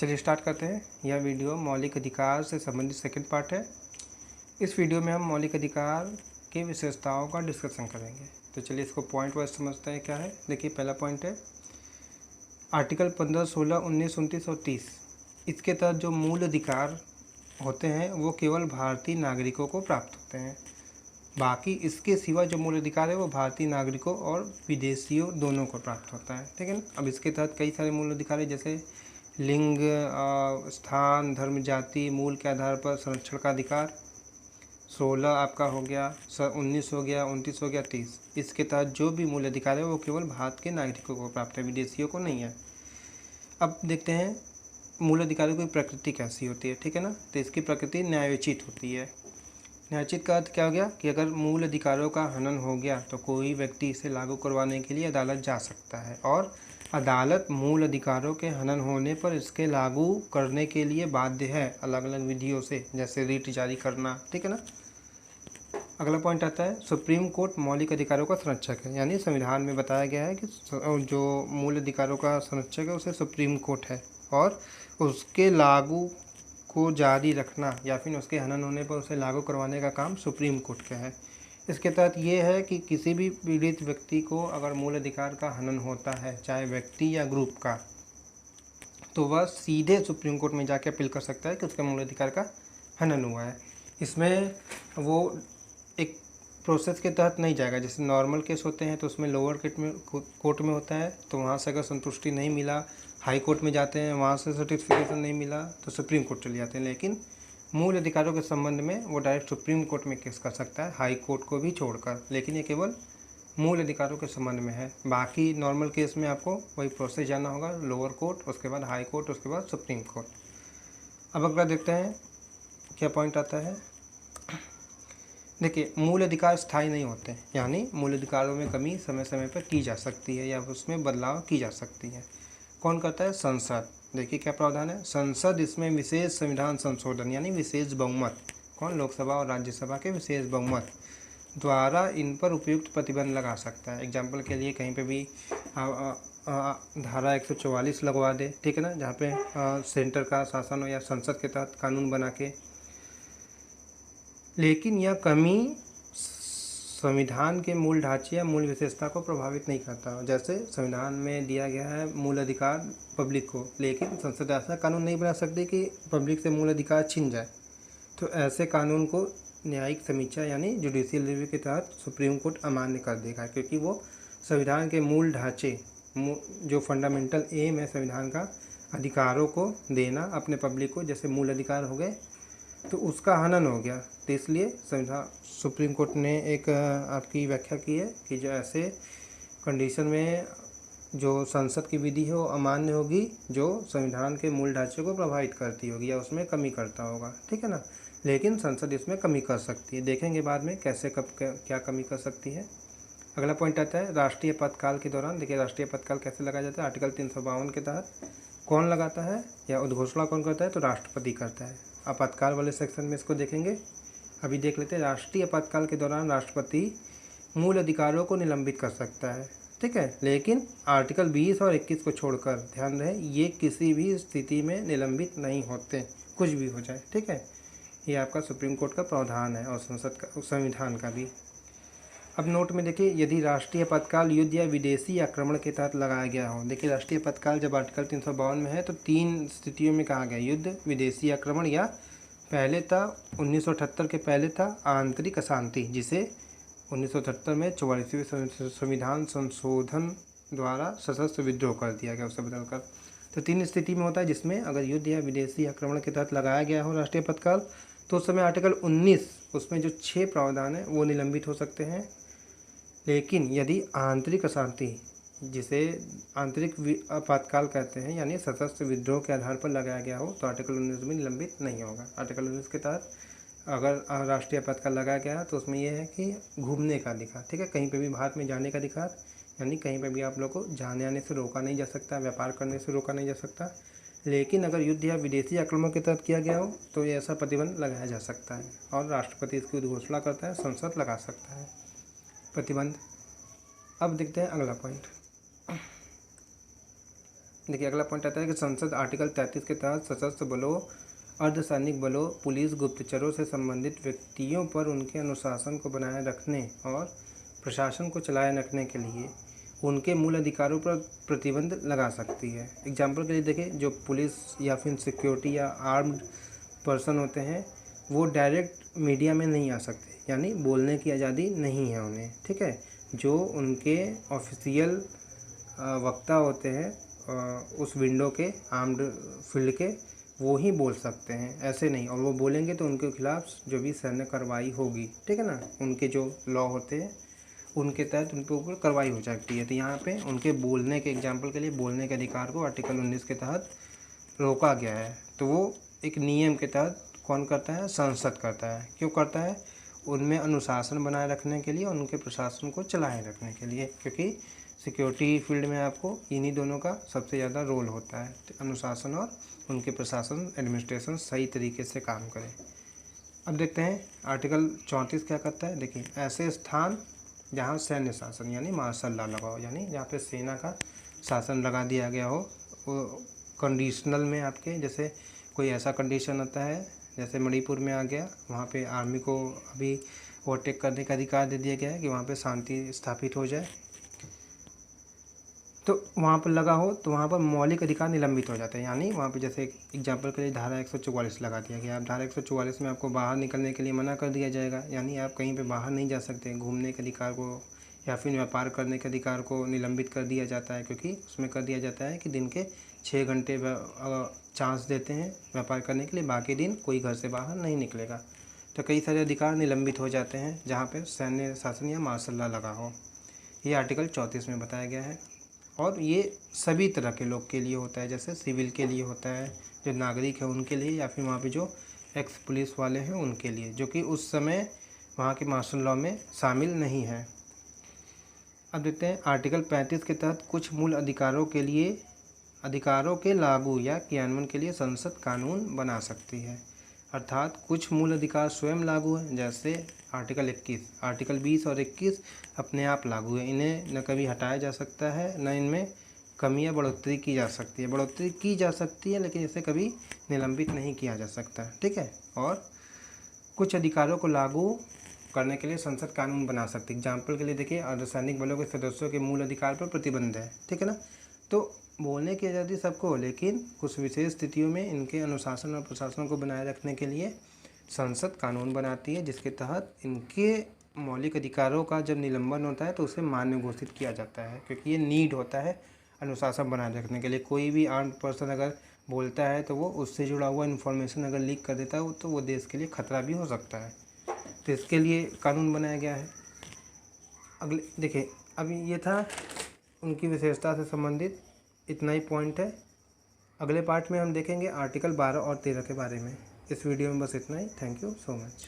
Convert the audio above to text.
चलिए स्टार्ट करते हैं। यह वीडियो मौलिक अधिकार से संबंधित सेकंड पार्ट है। इस वीडियो में हम मौलिक अधिकार की विशेषताओं का डिस्कशन करेंगे। तो चलिए इसको पॉइंट वाइज समझते हैं क्या है। देखिए पहला पॉइंट है आर्टिकल 15, 16, 19, 29 और 30। इसके तहत जो मूल अधिकार होते हैं वो केवल भारतीय नागरिकों को प्राप्त होते हैं। बाकी इसके सिवा जो मूल अधिकार है वो भारतीय नागरिकों और विदेशियों दोनों को प्राप्त होता है। ठीक है ना। अब इसके तहत कई सारे मूल अधिकार है, जैसे लिंग, स्थान, धर्म, जाति, मूल के आधार पर संरक्षण का अधिकार। 16 आपका हो गया, 19 हो गया, 29 हो गया, 30। इसके तहत जो भी मूल अधिकार है वो केवल भारत के नागरिकों को प्राप्त है, विदेशियों को नहीं है। अब देखते हैं मूल अधिकारों की प्रकृति कैसी होती है। ठीक है ना। तो इसकी प्रकृति न्यायोचित होती है। न्यायोचित का अर्थ क्या हो गया कि अगर मूल अधिकारों का हनन हो गया तो कोई व्यक्ति इसे लागू करवाने के लिए अदालत जा सकता है और अदालत मूल अधिकारों के हनन होने पर इसके लागू करने के लिए बाध्य है अलग अलग विधियों से, जैसे रिट जारी करना। ठीक है ना। अगला पॉइंट आता है सुप्रीम कोर्ट मौलिक अधिकारों का संरक्षक है, यानी संविधान में बताया गया है कि जो मूल अधिकारों का संरक्षक है उसे सुप्रीम कोर्ट है और उसके लागू को जारी रखना या फिर उसके हनन होने पर उसे लागू करवाने का काम सुप्रीम कोर्ट का है। इसके तहत ये है कि किसी भी पीड़ित व्यक्ति को अगर मूल अधिकार का हनन होता है, चाहे व्यक्ति या ग्रुप का, तो वह सीधे सुप्रीम कोर्ट में जाकर अपील कर सकता है कि उसके मूल अधिकार का हनन हुआ है। इसमें वो एक प्रोसेस के तहत नहीं जाएगा। जैसे नॉर्मल केस होते हैं तो उसमें लोअर कोर्ट में होता है, तो वहाँ से अगर संतुष्टि नहीं मिला हाई कोर्ट में जाते हैं, वहाँ से सर्टिफिकेशन नहीं मिला तो सुप्रीम कोर्ट चले जाते हैं। लेकिन मूल अधिकारों के संबंध में वो डायरेक्ट सुप्रीम कोर्ट में केस कर सकता है, हाई कोर्ट को भी छोड़कर। लेकिन ये केवल मूल अधिकारों के संबंध में है। बाकी नॉर्मल केस में आपको वही प्रोसेस जाना होगा, लोअर कोर्ट, उसके बाद हाई कोर्ट, उसके बाद सुप्रीम कोर्ट। अब अगला देखते हैं क्या पॉइंट आता है। देखिए मूल अधिकार स्थायी नहीं होते, यानी मूल अधिकारों में कमी समय समय पर की जा सकती है या उसमें बदलाव की जा सकती है। कौन करता है? संसद। देखिए क्या प्रावधान है। संसद इसमें विशेष संविधान संशोधन यानी विशेष बहुमत, कौन? लोकसभा और राज्यसभा के विशेष बहुमत द्वारा इन पर उपयुक्त प्रतिबंध लगा सकता है। एग्जाम्पल के लिए कहीं पे भी धारा 144 लगवा दे, ठीक है ना, जहाँ पे सेंटर का शासन हो या संसद के तहत कानून बना के। लेकिन यह कमी संविधान के मूल ढांचे या मूल विशेषता को प्रभावित नहीं करता। जैसे संविधान में दिया गया है मूल अधिकार पब्लिक को, लेकिन संसद ऐसा कानून नहीं बना सकती कि पब्लिक से मूल अधिकार छिन जाए। तो ऐसे कानून को न्यायिक समीक्षा यानी जुडिशियल रिव्यू के तहत सुप्रीम कोर्ट अमान्य कर देगा, क्योंकि वो संविधान के मूल ढांचे, जो फंडामेंटल एम है संविधान का, अधिकारों को देना अपने पब्लिक को, जैसे मूल अधिकार हो गए, तो उसका हनन हो गया। तो इसलिए सुप्रीम कोर्ट ने एक आपकी व्याख्या की है कि जो ऐसे कंडीशन में जो संसद की विधि है वो अमान्य होगी, जो संविधान के मूल ढांचे को प्रभावित करती होगी या उसमें कमी करता होगा। ठीक है ना। लेकिन संसद इसमें कमी कर सकती है। देखेंगे बाद में कैसे कब क्या कमी कर सकती है। अगला पॉइंट आता है राष्ट्रीय आपातकाल के दौरान। देखिए राष्ट्रीय आपातकाल कैसे लगाया जाता है। आर्टिकल 352 के तहत कौन लगाता है या उद्घोषणा कौन करता है? तो राष्ट्रपति करता है। आपातकाल वाले सेक्शन में इसको देखेंगे। अभी देख लेते हैं। राष्ट्रीय आपातकाल के दौरान राष्ट्रपति मूल अधिकारों को निलंबित कर सकता है, ठीक है। लेकिन आर्टिकल 20 और 21 को छोड़कर, ध्यान रहे, ये किसी भी स्थिति में निलंबित नहीं होते, कुछ भी हो जाए, ठीक है। ये आपका सुप्रीम कोर्ट का प्रावधान है और संसद का, संविधान का भी। अब नोट में देखिए, यदि राष्ट्रीय आपातकाल युद्ध या विदेशी आक्रमण के तहत लगाया गया हो। देखिए राष्ट्रीय आपातकाल जब आर्टिकल 352 में है तो 3 स्थितियों में कहा गया, युद्ध, विदेशी आक्रमण, या पहले था 1978 के पहले था आंतरिक अशांति, जिसे 1978 में 44वें संविधान संशोधन द्वारा सशस्त्र विद्रोह कर दिया गया, उसे बदलकर। तो 3 स्थिति में होता है जिसमें अगर युद्ध या विदेशी आक्रमण के तहत लगाया गया हो राष्ट्रीय आपातकाल, तो उस समय आर्टिकल 19 उसमें जो 6 प्रावधान है वो निलंबित हो सकते हैं। लेकिन यदि आंतरिक अशांति, जिसे आंतरिक आपातकाल कहते हैं, यानी सशस्त्र विद्रोह के आधार पर लगाया गया हो, तो आर्टिकल 19 में निलंबित नहीं होगा। आर्टिकल 19 के तहत अगर राष्ट्रीय आपातकाल लगाया गया तो उसमें यह है कि घूमने का अधिकार, ठीक है, कहीं पे भी भारत में जाने का अधिकार, यानी कहीं पे भी आप लोग को जाने आने से रोका नहीं जा सकता, व्यापार करने से रोका नहीं जा सकता। लेकिन अगर युद्ध या विदेशी आक्रमण के तहत किया गया हो तो ये ऐसा प्रतिबंध लगाया जा सकता है और राष्ट्रपति इसकी उद्घोषणा करता है, संसद लगा सकता है प्रतिबंध। अब देखते हैं अगला पॉइंट। देखिए अगला पॉइंट आता है कि संसद आर्टिकल 33 के तहत सशस्त्र बलों, अर्धसैनिक बलों, पुलिस, गुप्तचरों से संबंधित व्यक्तियों पर उनके अनुशासन को बनाए रखने और प्रशासन को चलाए रखने के लिए उनके मूल अधिकारों पर प्रतिबंध लगा सकती है। एग्जाम्पल के लिए देखें, जो पुलिस या फिर सिक्योरिटी या आर्म्ड पर्सन होते हैं वो डायरेक्ट मीडिया में नहीं आ सकते, यानी बोलने की आज़ादी नहीं है उन्हें, ठीक है। जो उनके ऑफिशियल वक्ता होते हैं उस विंडो के, आर्म्ड फील्ड के, वो ही बोल सकते हैं, ऐसे नहीं। और वो बोलेंगे तो उनके खिलाफ जो भी सैन्य कार्रवाई होगी, ठीक है ना। उनके जो लॉ होते हैं उनके तहत उनके ऊपर कार्रवाई हो सकती है। तो यहाँ पे उनके बोलने के, एग्जाम्पल के लिए बोलने के अधिकार को आर्टिकल 19 के तहत रोका गया है। तो वो एक नियम के तहत कौन करता है? संसद करता है। क्यों करता है? उनमें अनुशासन बनाए रखने के लिए, उनके प्रशासन को चलाए रखने के लिए, क्योंकि सिक्योरिटी फील्ड में आपको इन्हीं दोनों का सबसे ज़्यादा रोल होता है, तो अनुशासन और उनके प्रशासन, एडमिनिस्ट्रेशन सही तरीके से काम करें। अब देखते हैं आर्टिकल 34 क्या करता है। देखिए, ऐसे स्थान जहाँ सैन्य शासन यानी मार्शल लॉ लगा हो, यानी जहाँ पे सेना का शासन लगा दिया गया हो, वो कंडीशनल में आपके, जैसे कोई ऐसा कंडीशन होता है जैसे मणिपुर में आ गया, वहाँ पे आर्मी को अभी ओवरटेक करने का अधिकार दे दिया गया है कि वहाँ पे शांति स्थापित हो जाए, तो वहाँ पर लगा हो तो वहाँ पर मौलिक अधिकार निलंबित हो जाते हैं। यानी वहाँ पे जैसे एग्जांपल के लिए धारा 144 लगा दिया गया। अब धारा 144 में आपको बाहर निकलने के लिए मना कर दिया जाएगा, यानी आप कहीं पे बाहर नहीं जा सकते। घूमने के अधिकार को या फिर व्यापार करने के अधिकार को निलंबित कर दिया जाता है, क्योंकि उसमें कर दिया जाता है कि दिन के 6 घंटे चांस देते हैं व्यापार करने के लिए, बाकी दिन कोई घर से बाहर नहीं निकलेगा। तो कई सारे अधिकार निलंबित हो जाते हैं जहाँ पर सैन्य शासन या मार्शल लॉ लगा हो। ये आर्टिकल 34 में बताया गया है। और ये सभी तरह के लोग के लिए होता है, जैसे सिविल के लिए होता है, जो नागरिक है उनके लिए, या फिर वहाँ पे जो एक्स पुलिस वाले हैं उनके लिए, जो कि उस समय वहाँ के मार्शल लॉ में शामिल नहीं है। अब देखते हैं आर्टिकल 35 के तहत कुछ मूल अधिकारों के लागू या क्रियान्वयन के लिए संसद कानून बना सकती है। अर्थात कुछ मूल अधिकार स्वयं लागू है, जैसे आर्टिकल 21, आर्टिकल 20 और 21 अपने आप लागू है। इन्हें न कभी हटाया जा सकता है, न इनमें कमी या बढ़ोतरी की जा सकती है। बढ़ोतरी की जा सकती है लेकिन इसे कभी निलंबित नहीं किया जा सकता, ठीक है। और कुछ अधिकारों को लागू करने के लिए संसद कानून बना सकती है। एग्जाम्पल के लिए देखिए, अर्धसैनिक बलों के सदस्यों के मूल अधिकार पर प्रतिबंध है, ठीक है ना। तो बोलने की आज़ादी सबको हो, लेकिन कुछ विशेष स्थितियों में इनके अनुशासन और प्रशासन को बनाए रखने के लिए संसद कानून बनाती है, जिसके तहत इनके मौलिक अधिकारों का जब निलंबन होता है तो उसे मान्य घोषित किया जाता है, क्योंकि ये नीड होता है अनुशासन बनाए रखने के लिए। कोई भी आर्म्ड पर्सन अगर बोलता है तो वो उससे जुड़ा हुआ इन्फॉर्मेशन अगर लीक कर देता है तो वो देश के लिए खतरा भी हो सकता है, तो इसके लिए कानून बनाया गया है। अगले देखिए, अभी ये था उनकी विशेषता से संबंधित, इतना ही पॉइंट है। अगले पार्ट में हम देखेंगे आर्टिकल 12 और 13 के बारे में। इस वीडियो में बस इतना ही। Thank you so much.